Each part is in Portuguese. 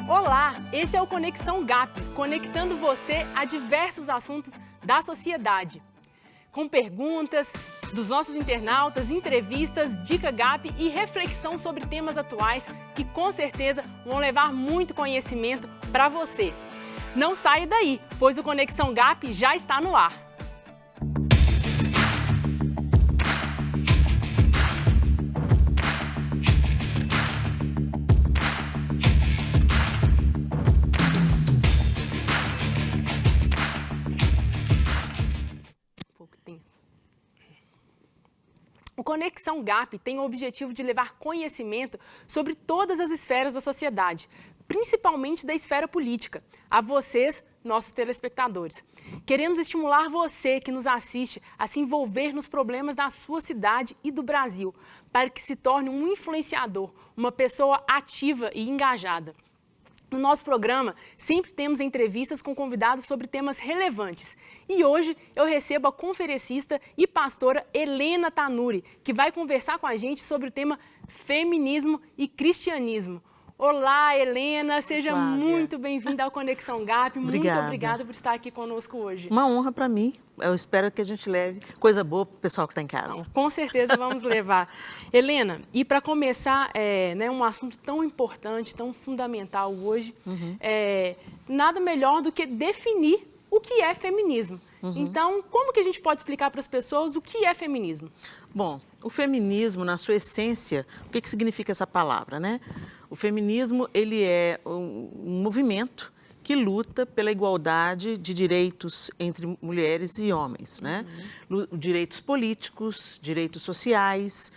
Olá, esse é o Conexão GAP, conectando você a diversos assuntos da sociedade. Com perguntas dos nossos internautas, entrevistas, dica GAP e reflexão sobre temas atuais que com certeza vão levar muito conhecimento para você. Não saia daí, pois o Conexão GAP já está no ar. O Conexão GAP tem o objetivo de levar conhecimento sobre todas as esferas da sociedade, principalmente da esfera política, a vocês, nossos telespectadores. Queremos estimular você que nos assiste a se envolver nos problemas da sua cidade e do Brasil, para que se torne um influenciador, uma pessoa ativa e engajada. No nosso programa, sempre temos entrevistas com convidados sobre temas relevantes. E hoje eu recebo a conferencista e pastora Helena Tanuri, que vai conversar com a gente sobre o tema feminismo e cristianismo. Olá, Helena, seja muito bem-vinda ao Conexão GAP. Muito obrigada por estar aqui conosco hoje. Uma honra para mim. Eu espero que a gente leve coisa boa para o pessoal que está em casa. Não, com certeza vamos levar. Helena, e para começar, um assunto tão importante, tão fundamental hoje, nada melhor do que definir o que é feminismo. Então, como que a gente pode explicar para as pessoas o que é feminismo? Bom, o feminismo, na sua essência, o que significa essa palavra, né? O feminismo, ele é um movimento que luta pela igualdade de direitos entre mulheres e homens, né? Direitos políticos, direitos sociais,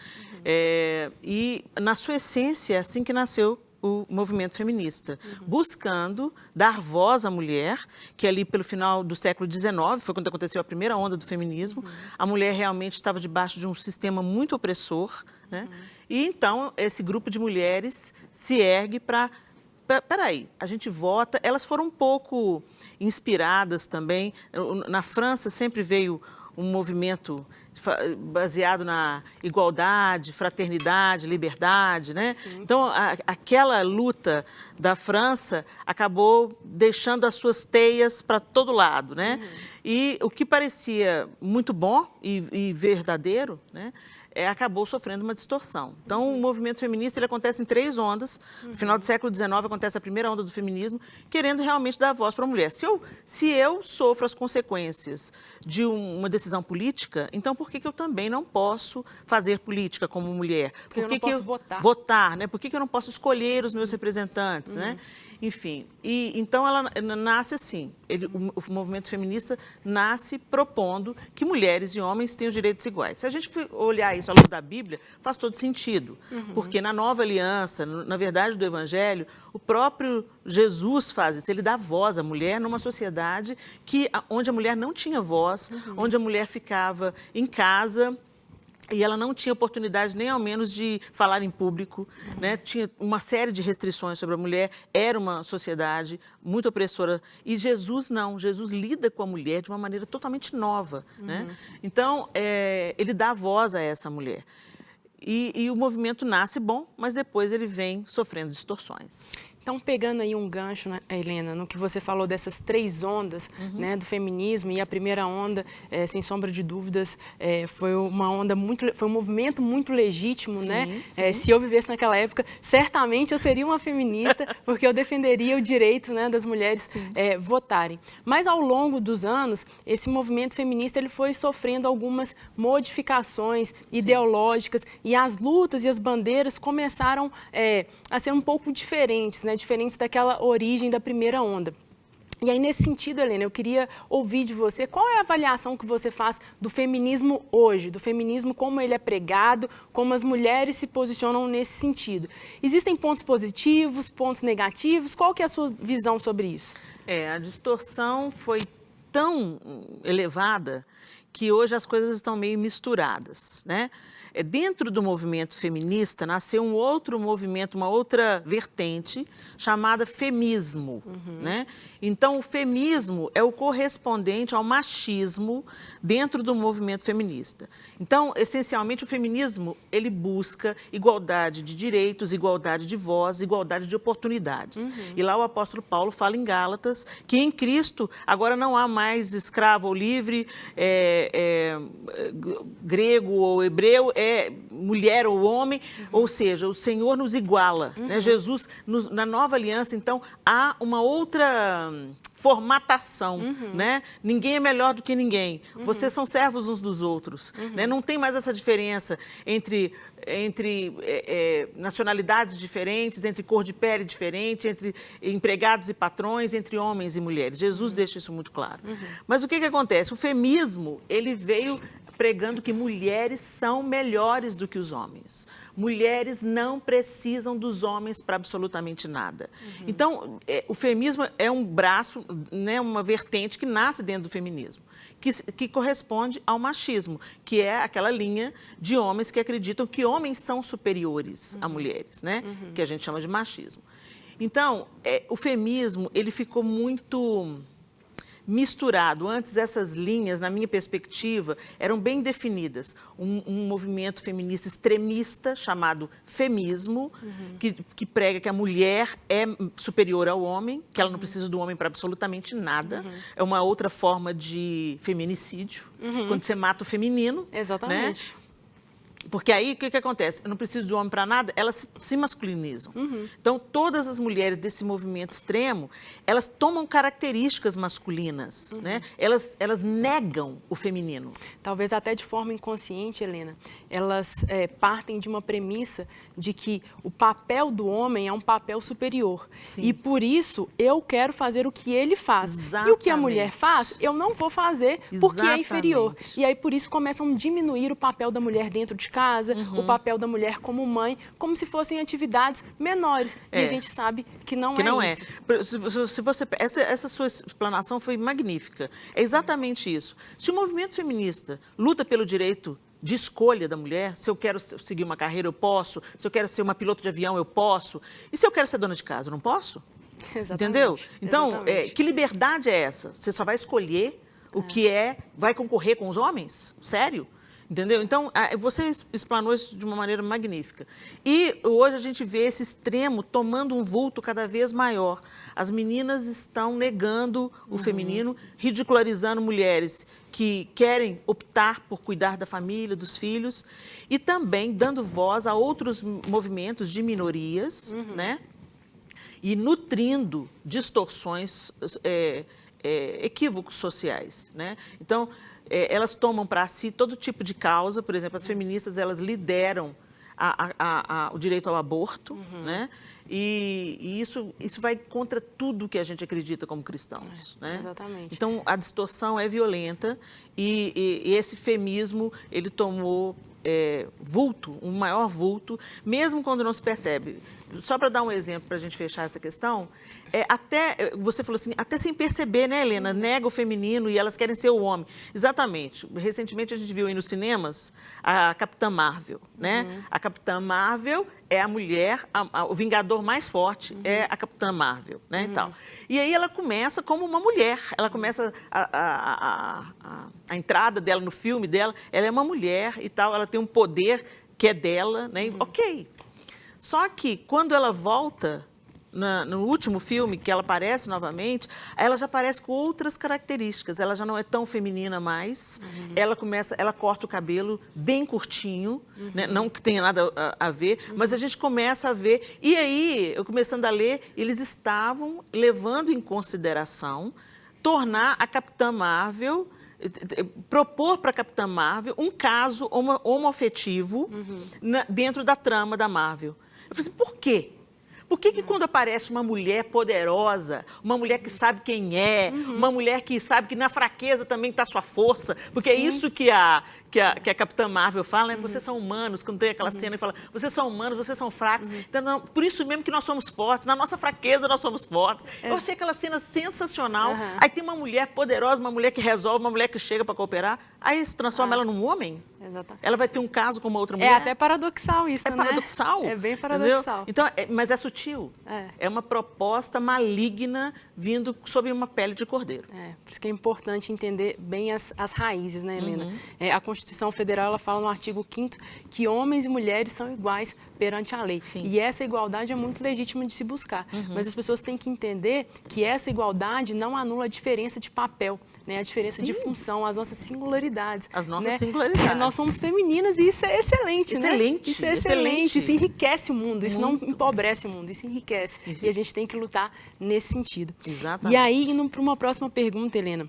e na sua essência é assim que nasceu o movimento feminista, buscando dar voz à mulher, que ali pelo final do século XIX, foi quando aconteceu a primeira onda do feminismo, a mulher realmente estava debaixo de um sistema muito opressor, né? E então esse grupo de mulheres se ergue para... Peraí, a gente vota, elas foram um pouco inspiradas também, na França sempre veio um movimento baseado na igualdade, fraternidade, liberdade, né? Sim. Então, aquela luta da França acabou deixando as suas teias para todo lado, né? E o que parecia muito bom e verdadeiro, né? Acabou sofrendo uma distorção. Então, o movimento feminista ele acontece em 3 ondas. No final do século XIX acontece a primeira onda do feminismo, querendo realmente dar voz para a mulher. Se eu sofro as consequências de uma decisão política, então por que eu também não posso fazer política como mulher? Porque eu não posso votar. Votar, né? Por que eu não posso escolher os meus representantes, né? Enfim, então ela nasce assim, o movimento feminista nasce propondo que mulheres e homens tenham direitos iguais. Se a gente olhar isso à luz da Bíblia, faz todo sentido, porque na Nova Aliança, na verdade do Evangelho, o próprio Jesus faz isso, ele dá voz à mulher numa sociedade onde a mulher não tinha voz, onde a mulher ficava em casa, e ela não tinha oportunidade nem ao menos de falar em público, né? Tinha uma série de restrições sobre a mulher, era uma sociedade muito opressora. E Jesus não, Jesus lida com a mulher de uma maneira totalmente nova, né? Então, ele dá voz a essa mulher. E o movimento nasce bom, mas depois ele vem sofrendo distorções. Então, pegando aí um gancho, né, Helena, no que você falou dessas 3 ondas, né, do feminismo, e a primeira onda, sem sombra de dúvidas, foi um movimento muito legítimo, sim, né? Sim. Se eu vivesse naquela época, certamente eu seria uma feminista, porque eu defenderia o direito, né, das mulheres votarem. Mas ao longo dos anos, esse movimento feminista ele foi sofrendo algumas modificações ideológicas, e as lutas e as bandeiras começaram a ser um pouco diferentes, né? Diferentes daquela origem da primeira onda. E aí, nesse sentido, Helena, eu queria ouvir de você qual é a avaliação que você faz do feminismo hoje, do feminismo como ele é pregado, como as mulheres se posicionam nesse sentido. Existem pontos positivos, pontos negativos? Qual que é a sua visão sobre isso? A distorção foi tão elevada que hoje as coisas estão meio misturadas, né? dentro do movimento feminista, nasceu um outro movimento, uma outra vertente, chamada femismo, né? Então, o femismo é o correspondente ao machismo dentro do movimento feminista. Então, essencialmente, o feminismo, ele busca igualdade de direitos, igualdade de voz, igualdade de oportunidades. E lá o apóstolo Paulo fala em Gálatas que em Cristo agora não há mais escravo ou livre, grego ou hebreu, mulher ou homem, ou seja, o Senhor nos iguala. Né? Jesus, na nova aliança, então, há uma outra formatação, né? Ninguém é melhor do que ninguém. Vocês são servos uns dos outros. Né? Não tem mais essa diferença entre nacionalidades diferentes, entre cor de pele diferente, entre empregados e patrões, entre homens e mulheres. Jesus deixa isso muito claro. Mas o que acontece? O feminismo, ele veio pregando que mulheres são melhores do que os homens. Mulheres não precisam dos homens para absolutamente nada. Então, o feminismo é um braço, né, uma vertente que nasce dentro do feminismo, que corresponde ao machismo, que é aquela linha de homens que acreditam que homens são superiores a mulheres, né, que a gente chama de machismo. Então, o feminismo, ele ficou muito misturado. Antes, essas linhas, na minha perspectiva, eram bem definidas. Um movimento feminista extremista, chamado femismo, que prega que a mulher é superior ao homem, que ela não precisa do homem para absolutamente nada. É uma outra forma de feminicídio, quando você mata o feminino. Exatamente. Né? Porque aí, o que acontece? Eu não preciso do homem para nada, elas se masculinizam. Então, todas as mulheres desse movimento extremo, elas tomam características masculinas, né? Elas negam o feminino. Talvez até de forma inconsciente, Helena, elas partem de uma premissa de que o papel do homem é um papel superior. Sim. E por isso, eu quero fazer o que ele faz. Exatamente. E o que a mulher faz, eu não vou fazer porque é inferior. E aí, por isso, começam a diminuir o papel da mulher dentro de casa, o papel da mulher como mãe, como se fossem atividades menores. E a gente sabe que não é isso. Se você, essa sua explanação foi magnífica. É exatamente isso. Se o movimento feminista luta pelo direito de escolha da mulher, se eu quero seguir uma carreira, eu posso. Se eu quero ser uma piloto de avião, eu posso. E se eu quero ser dona de casa, eu não posso? Exatamente. Entendeu? Então, que liberdade é essa? Você só vai escolher o que vai concorrer com os homens? Sério? Entendeu? Então, você explanou isso de uma maneira magnífica. E hoje a gente vê esse extremo tomando um vulto cada vez maior. As meninas estão negando o feminino, ridicularizando mulheres que querem optar por cuidar da família, dos filhos, e também dando voz a outros movimentos de minorias, né? E nutrindo distorções, equívocos sociais, né? Então, elas tomam para si todo tipo de causa. Por exemplo, as feministas, elas lideram o direito ao aborto, né? E isso vai contra tudo que a gente acredita como cristãos, né? Exatamente. Então, a distorção é violenta e esse feminismo, ele tomou vulto, um maior vulto, mesmo quando não se percebe. Só para dar um exemplo, para a gente fechar essa questão, você falou assim, até sem perceber, né, Helena? Nega o feminino e elas querem ser o homem. Exatamente. Recentemente a gente viu aí nos cinemas a Capitã Marvel, né? A Capitã Marvel é a mulher, o vingador mais forte é a Capitã Marvel, né, e tal. E aí ela começa como uma mulher, ela começa a entrada dela no filme dela, ela é uma mulher e tal, ela tem um poder que é dela, né? Ok. Só que quando ela volta no último filme, que ela aparece novamente, ela já aparece com outras características. Ela já não é tão feminina mais. Ela corta o cabelo bem curtinho, né? Não que tenha nada a ver, mas a gente começa a ver. E aí, eu começando a ler, eles estavam levando em consideração tornar a Capitã Marvel, propor para a Capitã Marvel um caso homoafetivo dentro da trama da Marvel. Eu falei assim, por quê? Por que quando aparece uma mulher poderosa, uma mulher que sabe quem é, uma mulher que sabe que na fraqueza também está sua força, porque é isso que a Capitã Marvel fala, né? Vocês são humanos, quando tem aquela cena e fala, vocês são humanos, vocês são fracos, então, não, por isso mesmo que nós somos fortes, na nossa fraqueza nós somos fortes. Eu achei aquela cena sensacional, aí tem uma mulher poderosa, uma mulher que resolve, uma mulher que chega para cooperar, aí se transforma ela num homem. Exatamente. Ela vai ter um caso com uma outra mulher. É até paradoxal isso, né? É paradoxal. É bem paradoxal. Então, mas é sutil. É uma proposta maligna vindo sob uma pele de cordeiro. Por isso que é importante entender bem as raízes, né, Helena? A Constituição Federal, ela fala no artigo 5º que homens e mulheres são iguais perante a lei. Sim. E essa igualdade é muito legítima de se buscar. Mas as pessoas têm que entender que essa igualdade não anula a diferença de papel, né? A diferença de função, as nossas singularidades. As nossas né? singularidades. Nós somos femininas e isso é excelente, né? Isso é excelente, isso enriquece o mundo, isso não empobrece o mundo, isso enriquece. Isso. E a gente tem que lutar nesse sentido. Exatamente. E aí, indo para uma próxima pergunta, Helena,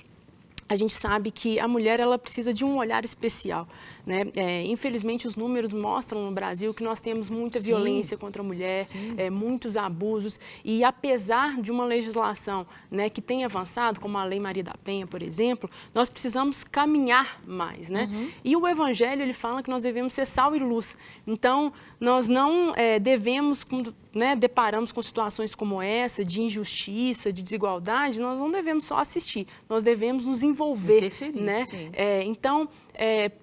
a gente sabe que a mulher ela precisa de um olhar especial, né? Infelizmente, os números mostram no Brasil que nós temos muita violência contra a mulher, muitos abusos, e apesar de uma legislação, né, que tem avançado, como a Lei Maria da Penha, por exemplo, nós precisamos caminhar mais, né? E o Evangelho, ele fala que nós devemos ser sal e luz. Então, nós não devemos, quando deparamos com situações como essa, de injustiça, de desigualdade, nós não devemos só assistir, nós devemos nos envolver. Interferir, né? Então,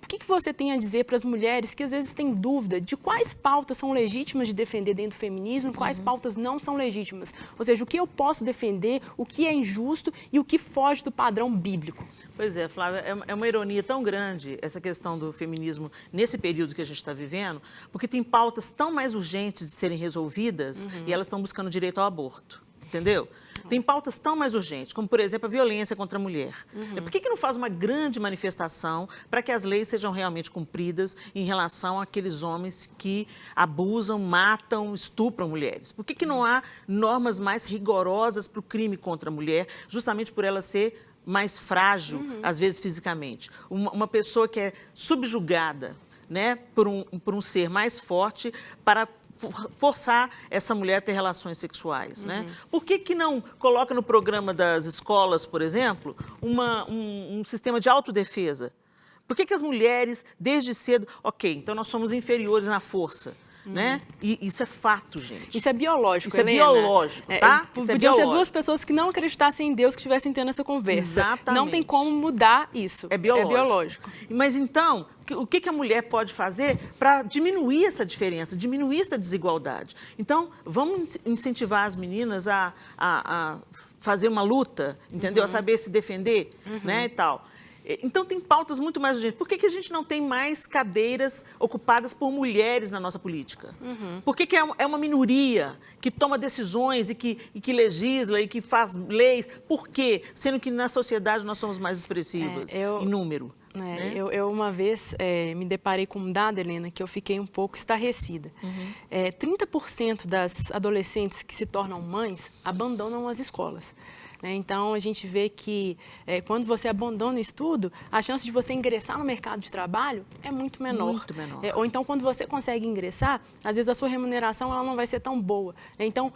o que você tem a dizer para as mulheres que às vezes têm dúvida de quais pautas são legítimas de defender dentro do feminismo, quais pautas não são legítimas? Ou seja, o que eu posso defender, o que é injusto e o que foge do padrão bíblico? Pois é, Flávia, é uma ironia tão grande essa questão do feminismo nesse período que a gente está vivendo, porque tem pautas tão mais urgentes de serem resolvidas e elas estão buscando direito ao aborto, entendeu? Tem pautas tão mais urgentes, como, por exemplo, a violência contra a mulher. Por que não faz uma grande manifestação para que as leis sejam realmente cumpridas em relação àqueles homens que abusam, matam, estupram mulheres? Por que não há normas mais rigorosas para o crime contra a mulher, justamente por ela ser mais frágil, às vezes fisicamente? Uma pessoa que é subjugada, né, por um ser mais forte para forçar essa mulher a ter relações sexuais, né? Por que não coloca no programa das escolas, por exemplo, um sistema de autodefesa? Por que as mulheres, desde cedo... Ok, então nós somos inferiores na força, né? E isso é fato, gente. Isso é biológico, Isso Helena. É biológico, tá? Podiam ser duas pessoas que não acreditassem em Deus que estivessem tendo essa conversa. Exatamente. Não tem como mudar isso. É biológico. É biológico. Mas então, o que a mulher pode fazer para diminuir essa diferença, diminuir essa desigualdade? Então, vamos incentivar as meninas a fazer uma luta, entendeu? A saber se defender, né, e tal. Então, tem pautas muito mais urgentes. Por que a gente não tem mais cadeiras ocupadas por mulheres na nossa política? Por que é uma minoria que toma decisões e que legisla e que faz leis? Por quê? Sendo que na sociedade nós somos mais expressivas em número. Né? Eu uma vez me deparei com um dado, Helena, que eu fiquei um pouco estarrecida. 30% das adolescentes que se tornam mães abandonam as escolas. Então, a gente vê que quando você abandona o estudo, a chance de você ingressar no mercado de trabalho é muito menor. Muito menor. Ou então, quando você consegue ingressar, às vezes a sua remuneração ela não vai ser tão boa. Então,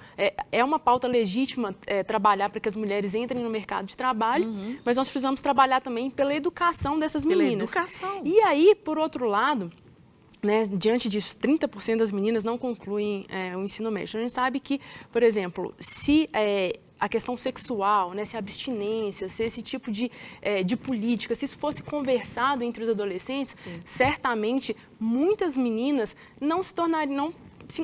é uma pauta legítima trabalhar para que as mulheres entrem no mercado de trabalho, mas nós precisamos trabalhar também pela educação dessas meninas. Pela educação. E aí, por outro lado... diante disso, 30% das meninas não concluem o ensino médio. A gente sabe que, por exemplo, se a questão sexual, se a abstinência, se esse tipo de política, se isso fosse conversado entre os adolescentes, certamente muitas meninas não se tornariam...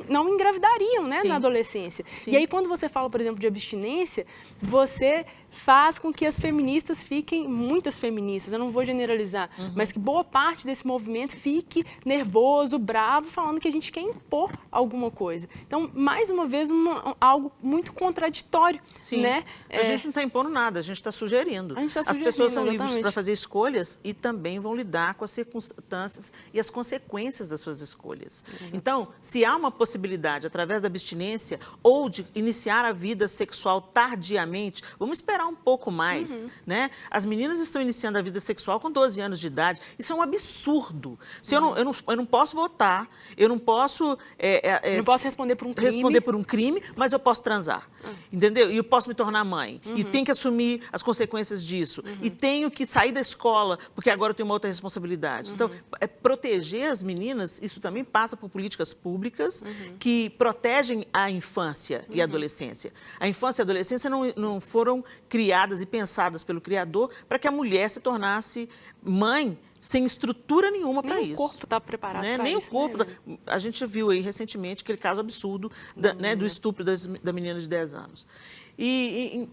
não engravidariam, na adolescência. Sim. E aí, quando você fala, por exemplo, de abstinência, você faz com que as feministas fiquem, muitas feministas, eu não vou generalizar, mas que boa parte desse movimento fique nervoso, bravo, falando que a gente quer impor alguma coisa. Então, mais uma vez, algo muito contraditório. Sim, né? A gente não está impondo nada, a gente está sugerindo. As pessoas são livres para fazer escolhas e também vão lidar com as circunstâncias e as consequências das suas escolhas. Então, se há uma possibilidade, através da abstinência, ou de iniciar a vida sexual tardiamente, vamos esperar um pouco mais, né? As meninas estão iniciando a vida sexual com 12 anos de idade. Isso é um absurdo. Se eu não posso votar, eu não posso... não posso responder por um crime. Mas eu posso transar, entendeu? E eu posso me tornar mãe. E tenho que assumir as consequências disso. E tenho que sair da escola, porque agora eu tenho uma outra responsabilidade. Então, proteger as meninas, isso também passa por políticas públicas que protegem a infância e a adolescência. A infância e a adolescência não foram criadas e pensadas pelo Criador para que a mulher se tornasse mãe sem estrutura nenhuma para isso. Nem o corpo está preparado para isso. Nem o corpo. A gente viu aí recentemente aquele caso absurdo do estupro da menina de 10 anos.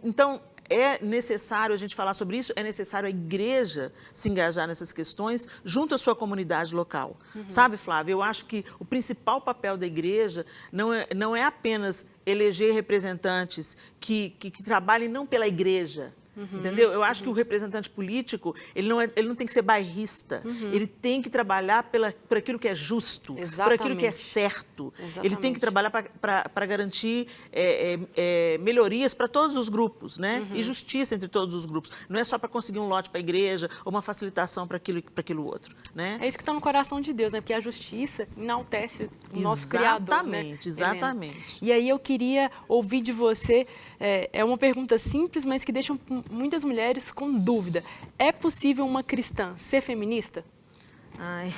Então, é necessário a gente falar sobre isso, é necessário a igreja se engajar nessas questões junto à sua comunidade local. Sabe, Flávia, eu acho que o principal papel da igreja não é apenas eleger representantes que trabalhem não pela igreja, entendeu? Eu acho que o representante político, ele não tem que ser bairrista, ele tem que trabalhar por aquilo que é justo, por aquilo que é certo. Ele tem que trabalhar para garantir melhorias para todos os grupos, né? E justiça entre todos os grupos. Não é só para conseguir um lote para a igreja ou uma facilitação para aquilo outro, né? É isso que está no coração de Deus, né? Porque a justiça enaltece o nosso Criador, né? Exatamente. Helena? E aí eu queria ouvir de você, é uma pergunta simples, mas que deixa muitas mulheres com dúvida. É possível uma cristã ser feminista? Ai.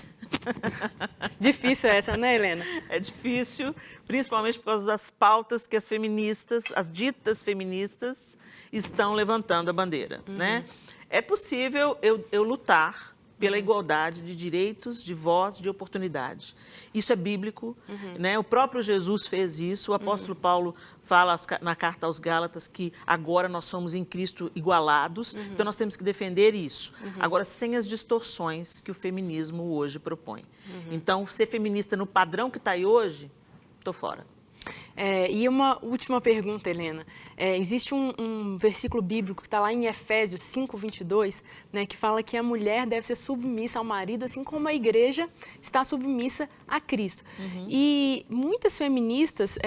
Difícil essa, né, Helena? É difícil, principalmente por causa das pautas que as feministas, as ditas feministas, estão levantando a bandeira, né? É possível eu lutar pela igualdade de direitos, de voz, de oportunidade. Isso é bíblico, né? O próprio Jesus fez isso, o apóstolo Paulo fala na carta aos Gálatas que agora nós somos em Cristo igualados, então nós temos que defender isso. Agora, sem as distorções que o feminismo hoje propõe. Então, ser feminista no padrão que está aí hoje, estou fora. E uma última pergunta, Helena. Existe um versículo bíblico que está lá em Efésios 5:22, né, que fala que a mulher deve ser submissa ao marido, assim como a igreja está submissa a Cristo. E muitas feministas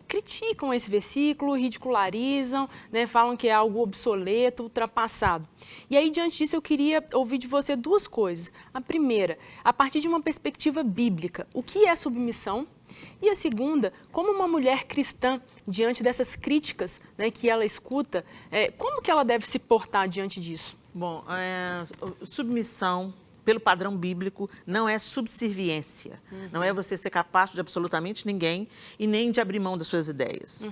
criticam esse versículo, ridicularizam, né, falam que é algo obsoleto, ultrapassado. E aí, diante disso, eu queria ouvir de você duas coisas. A primeira, a partir de uma perspectiva bíblica, o que é submissão? E a segunda, como uma mulher cristã, diante dessas críticas, né, que ela escuta, como que ela deve se portar diante disso? Bom, submissão, pelo padrão bíblico, não é subserviência. Não é você ser capaz de absolutamente ninguém e nem de abrir mão das suas ideias.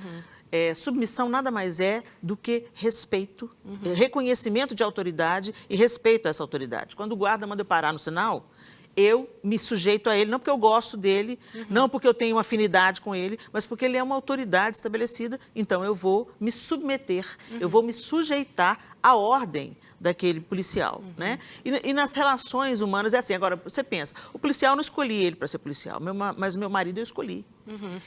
Submissão nada mais é do que respeito, reconhecimento de autoridade e respeito a essa autoridade. Quando o guarda manda eu parar no sinal, eu me sujeito a ele, não porque eu gosto dele, não porque eu tenho afinidade com ele, mas porque ele é uma autoridade estabelecida, então eu vou me submeter, eu vou me sujeitar à ordem daquele policial, né? E nas relações humanas é assim. Agora, você pensa, o policial não escolhi ele para ser policial, mas o meu marido eu escolhi.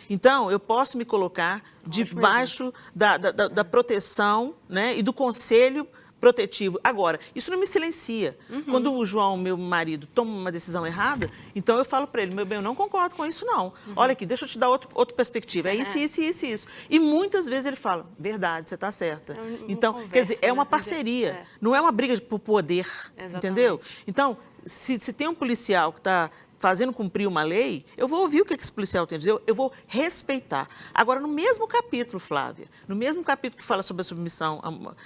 Então, eu posso me colocar debaixo da proteção, né, e do conselho protetivo. Agora, isso não me silencia. Quando o João, meu marido, toma uma decisão errada, então eu falo para ele, meu bem, eu não concordo com isso, não. Olha aqui, deixa eu te dar outra perspectiva. É isso, isso, isso, isso. E muitas vezes ele fala, verdade, você está certa. Então, quer dizer, é uma parceria. Não é uma briga por poder, entendeu? Então, se tem um policial que está fazendo cumprir uma lei, eu vou ouvir o que esse policial tem a dizer, eu vou respeitar. Agora, no mesmo capítulo, Flávia, no mesmo capítulo que fala sobre a submissão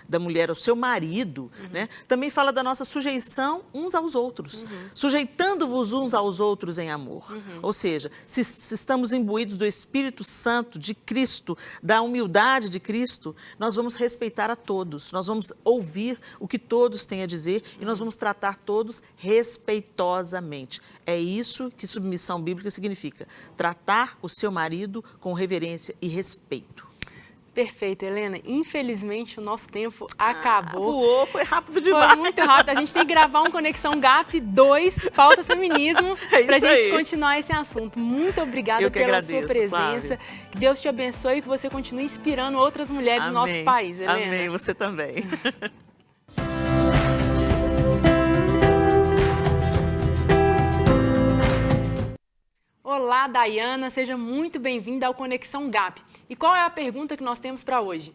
da mulher ao seu marido, né, também fala da nossa sujeição uns aos outros, sujeitando-vos uns aos outros em amor. Ou seja, se estamos imbuídos do Espírito Santo de Cristo, da humildade de Cristo, nós vamos respeitar a todos, nós vamos ouvir o que todos têm a dizer e nós vamos tratar todos respeitosamente. É isso que submissão bíblica significa. Tratar o seu marido com reverência e respeito. Perfeito, Helena. Infelizmente, o nosso tempo acabou. Voou, foi rápido demais. Foi muito rápido. A gente tem que gravar um Conexão GAP 2, pauta feminismo, para a gente continuar esse assunto. Muito obrigada pela sua presença. Flávia. Que Deus te abençoe e que você continue inspirando outras mulheres do nosso país, Helena. Amém, você também. Olá, Dayana, seja muito bem-vinda ao Conexão GAP. E qual é a pergunta que nós temos para hoje?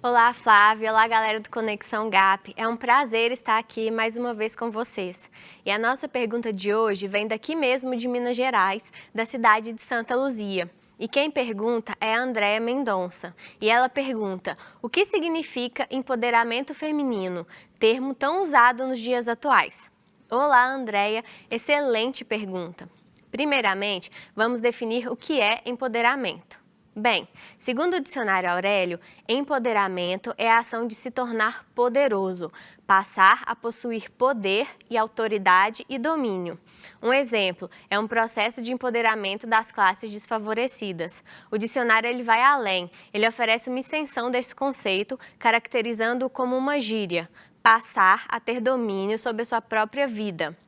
Olá, Flávia. Olá, galera do Conexão GAP. É um prazer estar aqui mais uma vez com vocês. E a nossa pergunta de hoje vem daqui mesmo de Minas Gerais, da cidade de Santa Luzia. E quem pergunta é a Andréia Mendonça. E ela pergunta, o que significa empoderamento feminino, termo tão usado nos dias atuais? Olá, Andréia. Excelente pergunta. Primeiramente, vamos definir o que é empoderamento. Bem, segundo o dicionário Aurélio, empoderamento é a ação de se tornar poderoso, passar a possuir poder e autoridade e domínio. Um exemplo é um processo de empoderamento das classes desfavorecidas. O dicionário ele vai além, ele oferece uma extensão deste conceito, caracterizando-o como uma gíria, passar a ter domínio sobre a sua própria vida,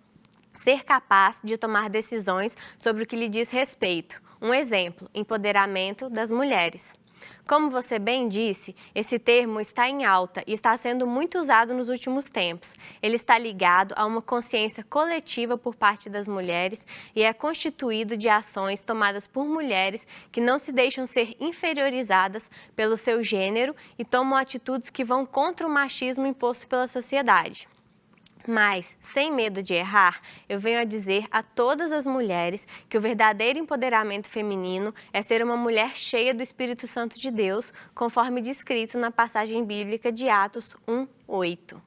ser capaz de tomar decisões sobre o que lhe diz respeito. Um exemplo, empoderamento das mulheres. Como você bem disse, esse termo está em alta e está sendo muito usado nos últimos tempos. Ele está ligado a uma consciência coletiva por parte das mulheres e é constituído de ações tomadas por mulheres que não se deixam ser inferiorizadas pelo seu gênero e tomam atitudes que vão contra o machismo imposto pela sociedade. Mas, sem medo de errar, eu venho a dizer a todas as mulheres que o verdadeiro empoderamento feminino é ser uma mulher cheia do Espírito Santo de Deus, conforme descrito na passagem bíblica de Atos 1:8.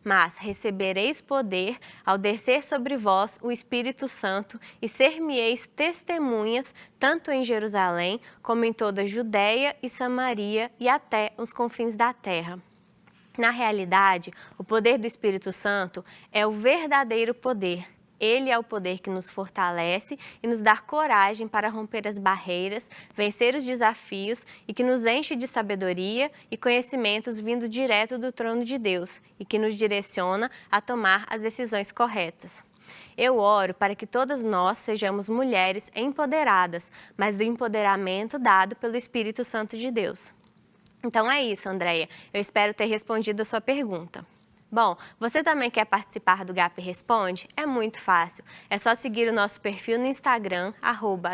Mas recebereis poder ao descer sobre vós o Espírito Santo e ser-me-eis testemunhas tanto em Jerusalém como em toda a Judéia e Samaria e até os confins da terra. Na realidade, o poder do Espírito Santo é o verdadeiro poder. Ele é o poder que nos fortalece e nos dá coragem para romper as barreiras, vencer os desafios e que nos enche de sabedoria e conhecimentos vindo direto do trono de Deus e que nos direciona a tomar as decisões corretas. Eu oro para que todas nós sejamos mulheres empoderadas, mas do empoderamento dado pelo Espírito Santo de Deus. Então é isso, Andréia. Eu espero ter respondido a sua pergunta. Bom, você também quer participar do GAP Responde? É muito fácil. É só seguir o nosso perfil no Instagram,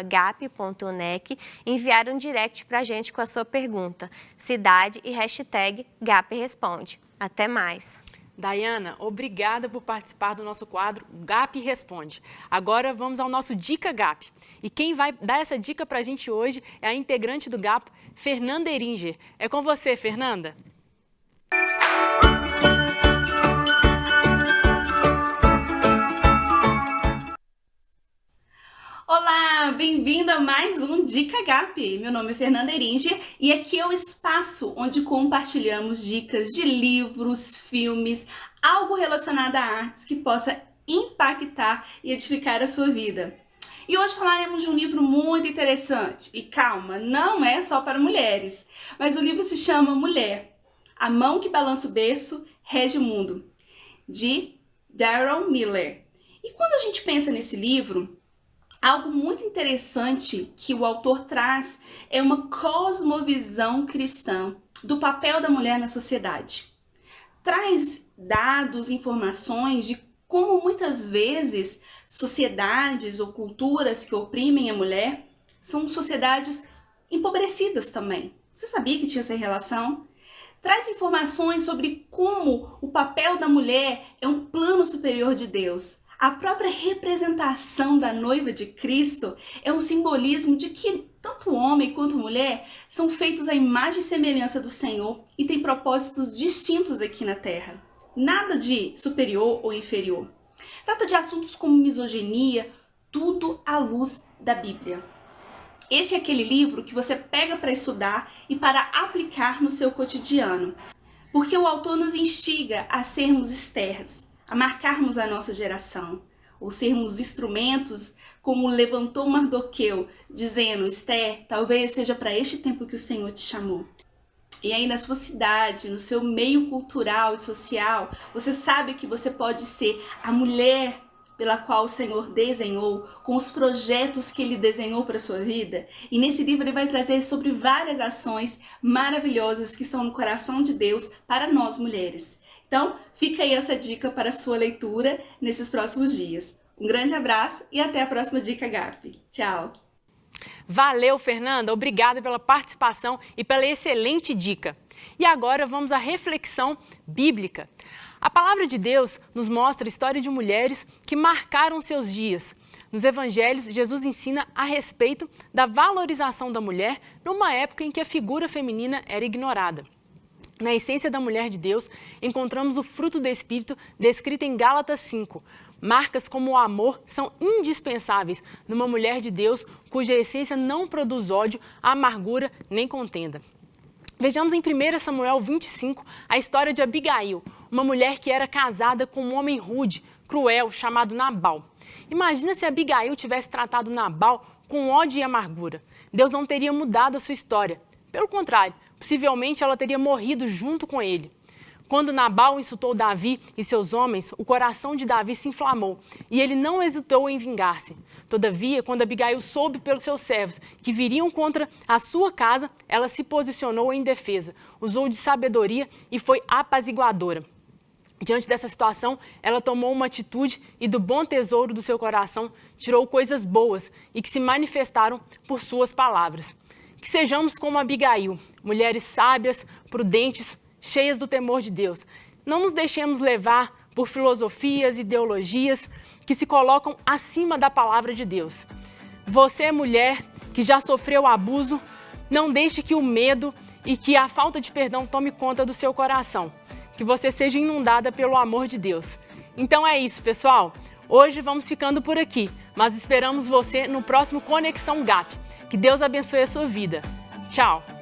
@gap.unec, e enviar um direct para a gente com a sua pergunta, cidade e hashtag GAP Responde. Até mais! Dayana, obrigada por participar do nosso quadro GAP Responde. Agora vamos ao nosso Dica GAP. E quem vai dar essa dica para a gente hoje é a integrante do GAP, Fernanda Eringer. É com você, Fernanda. Olá, bem-vindo a mais um Dica GAP. Meu nome é Fernanda Eringer e aqui é o espaço onde compartilhamos dicas de livros, filmes, algo relacionado a artes que possa impactar e edificar a sua vida. E hoje falaremos de um livro muito interessante. E calma, não é só para mulheres, mas o livro se chama Mulher, A Mão que Balança o Berço, Rege o Mundo, de Darren Miller. E quando a gente pensa nesse livro, algo muito interessante que o autor traz é uma cosmovisão cristã do papel da mulher na sociedade. Traz dados, informações de como muitas vezes sociedades ou culturas que oprimem a mulher são sociedades empobrecidas também. Você sabia que tinha essa relação? Traz informações sobre como o papel da mulher é um plano superior de Deus. A própria representação da noiva de Cristo é um simbolismo de que tanto homem quanto mulher são feitos à imagem e semelhança do Senhor e têm propósitos distintos aqui na Terra. Nada de superior ou inferior. Trata de assuntos como misoginia, tudo à luz da Bíblia. Este é aquele livro que você pega para estudar e para aplicar no seu cotidiano, porque o autor nos instiga a sermos Estérs, a marcarmos a nossa geração, ou sermos instrumentos como levantou Mardoqueu, dizendo: Esther, talvez seja para este tempo que o Senhor te chamou. E aí na sua cidade, no seu meio cultural e social, você sabe que você pode ser a mulher pela qual o Senhor desenhou, com os projetos que Ele desenhou para a sua vida. E nesse livro Ele vai trazer sobre várias ações maravilhosas que estão no coração de Deus para nós mulheres. Então, fica aí essa dica para a sua leitura nesses próximos dias. Um grande abraço e até a próxima Dica GAP. Tchau! Valeu, Fernanda. Obrigada pela participação e pela excelente dica. E agora vamos à reflexão bíblica. A palavra de Deus nos mostra a história de mulheres que marcaram seus dias. Nos evangelhos, Jesus ensina a respeito da valorização da mulher numa época em que a figura feminina era ignorada. Na essência da mulher de Deus, encontramos o fruto do Espírito descrito em Gálatas 5. Marcas como o amor são indispensáveis numa mulher de Deus cuja essência não produz ódio, amargura nem contenda. Vejamos em 1 Samuel 25 a história de Abigail, uma mulher que era casada com um homem rude, cruel, chamado Nabal. Imagina se Abigail tivesse tratado Nabal com ódio e amargura. Deus não teria mudado a sua história. Pelo contrário, possivelmente ela teria morrido junto com ele. Quando Nabal insultou Davi e seus homens, o coração de Davi se inflamou e ele não hesitou em vingar-se. Todavia, quando Abigail soube pelos seus servos que viriam contra a sua casa, ela se posicionou em defesa, usou de sabedoria e foi apaziguadora. Diante dessa situação, ela tomou uma atitude e do bom tesouro do seu coração tirou coisas boas e que se manifestaram por suas palavras. Que sejamos como Abigail, mulheres sábias, prudentes, cheias do temor de Deus. Não nos deixemos levar por filosofias, ideologias que se colocam acima da palavra de Deus. Você, mulher, que já sofreu abuso, não deixe que o medo e que a falta de perdão tome conta do seu coração. Que você seja inundada pelo amor de Deus. Então é isso, pessoal. Hoje vamos ficando por aqui, mas esperamos você no próximo Conexão GAP. Que Deus abençoe a sua vida. Tchau!